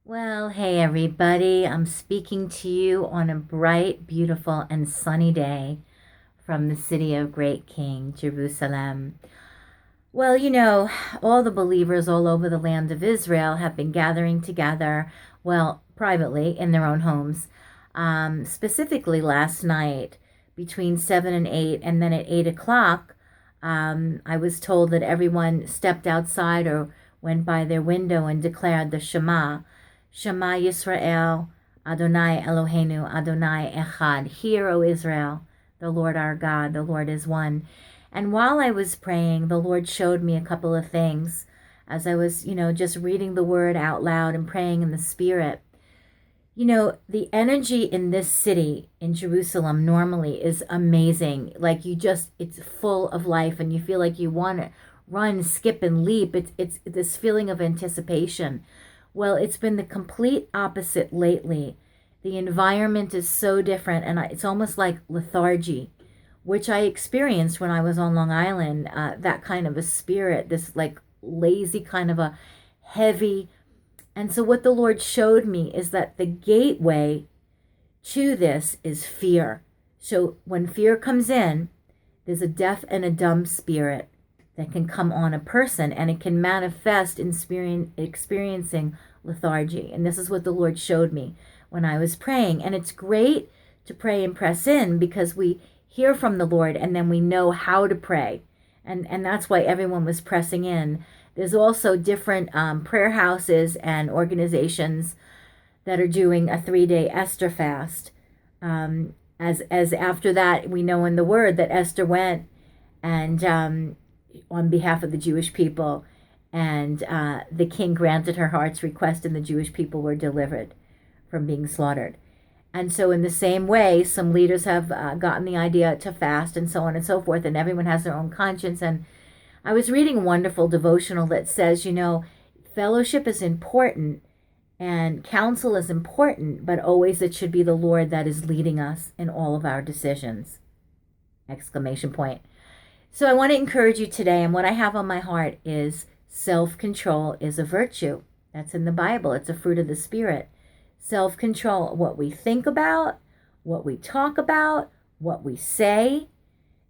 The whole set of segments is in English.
Well, hey everybody. I'm speaking to you on a bright, beautiful, and sunny day from the city of Great King, Jerusalem. Well, all the believers all over the land of Israel have been gathering together, well, privately in their own homes. Specifically last night between 7 and 8, and then at 8 o'clock, I was told that everyone stepped outside or went by their window and declared the Shema. Shema Yisrael, Adonai Eloheinu, Adonai Echad. Hear, O Israel, the Lord our God, the Lord is one. And while I was praying, the Lord showed me a couple of things as I was, just reading the word out loud and praying in the Spirit. The energy in this city, in Jerusalem, normally is amazing. Like it's full of life and you feel like you want to run, skip, and leap. It's this feeling of anticipation. Well, it's been the complete opposite lately. The environment is so different, and it's almost like lethargy, which I experienced when I was on Long Island. That kind of a spirit, this like lazy kind of a heavy. And so, what the Lord showed me is that the gateway to this is fear. So, when fear comes in, there's a deaf and a dumb spirit that can come on a person, and it can manifest in experiencing lethargy. And this is what the Lord showed me when I was praying. And it's great to pray and press in because we hear from the Lord and then we know how to pray. And that's why everyone was pressing in. There's also different prayer houses and organizations that are doing a 3-day Esther fast. As after that, we know in the Word that Esther went and on behalf of the Jewish people, and the king granted her heart's request, and the Jewish people were delivered from being slaughtered. And so, in the same way, some leaders have gotten the idea to fast, and so on and so forth, and everyone has their own conscience. And I was reading a wonderful devotional that says, fellowship is important and counsel is important, but always it should be the Lord that is leading us in all of our decisions. Exclamation point. So I want to encourage you today, and what I have on my heart is self-control is a virtue. That's in the Bible. It's a fruit of the Spirit. Self-control, what we think about, what we talk about, what we say,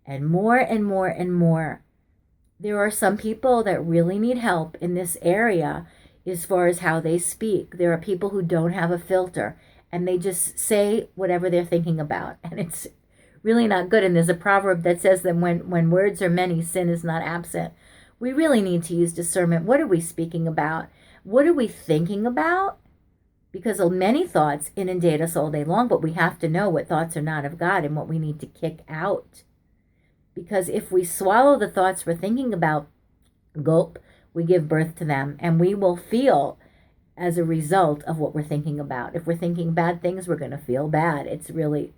and more and more and more. There are some people that really need help in this area as far as how they speak. There are people who don't have a filter, and they just say whatever they're thinking about, and it's really not good. And there's a proverb that says that when words are many, sin is not absent. We really need to use discernment. What are we speaking about? What are we thinking about? Because many thoughts inundate us all day long, but we have to know what thoughts are not of God and what we need to kick out. Because if we swallow the thoughts we're thinking about, gulp, we give birth to them, and we will feel as a result of what we're thinking about. If we're thinking bad things, we're going to feel bad. It's really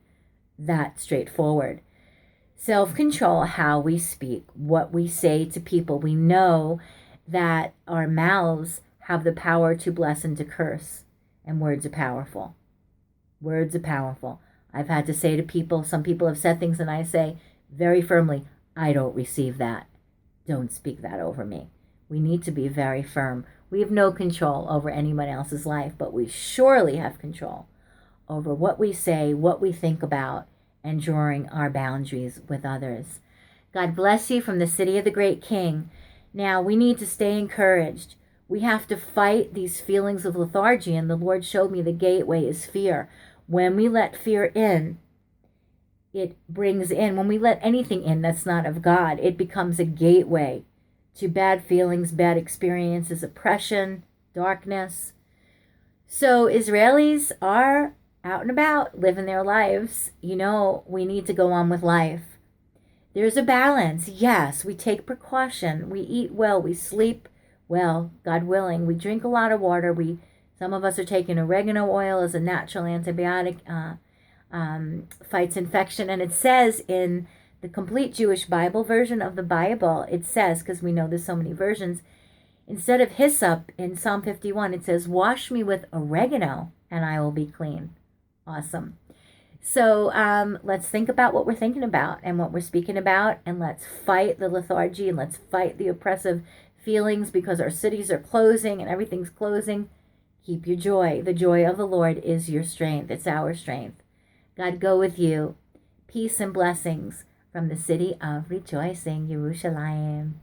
that straightforward. Self-control, how we speak, what we say to people. We know that our mouths have the power to bless and to curse, and words are powerful. Words are powerful. I've had to say to people, some people have said things, and I say very firmly, I don't receive that. Don't speak that over me. We need to be very firm. We have no control over anyone else's life, but we surely have control over what we say, what we think about, and drawing our boundaries with others. God bless you from the city of the Great King. Now, we need to stay encouraged. We have to fight these feelings of lethargy, and the Lord showed me the gateway is fear. When we let fear in, it brings in, when we let anything in that's not of God, it becomes a gateway to bad feelings, bad experiences, oppression, darkness. So Israelis are out and about, living their lives. We need to go on with life. There's a balance. Yes, we take precaution. We eat well. We sleep well, God willing. We drink a lot of water. Some of us are taking oregano oil as a natural antibiotic, fights infection. And it says in the complete Jewish Bible version of the Bible, it says, because we know there's so many versions, instead of hyssop in Psalm 51, it says, wash me with oregano and I will be clean. Awesome. So let's think about what we're thinking about and what we're speaking about, and let's fight the lethargy, and let's fight the oppressive feelings because our cities are closing and everything's closing. Keep your joy. The joy of the Lord is your strength. It's our strength. God go with you. Peace and blessings from the city of rejoicing, Jerusalem.